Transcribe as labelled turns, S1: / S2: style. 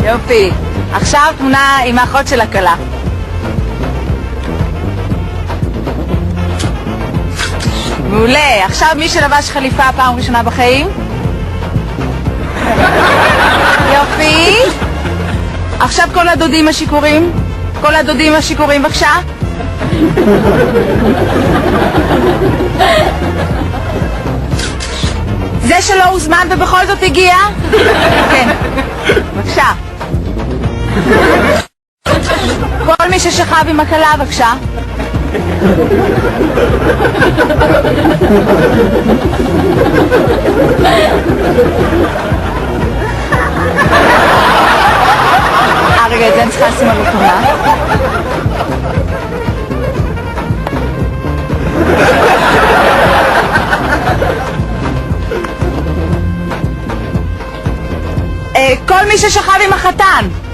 S1: יופי. עכשיו תמונה עם האחות של הכלה. מעולה. עכשיו מי שלבש חליפה פעם ראשונה בחיים? יופי. עכשיו כל הדודים השיכורים. כל הדודים השיכורים בבקשה. זה שלא הוזמן ובכל זאת הגיע? כן. בבקשה. כל מי ששכב עם הכלה בבקשה. רגע, את זה אני צריכה לשים על התמונה. כל מי ששכב עם החתן.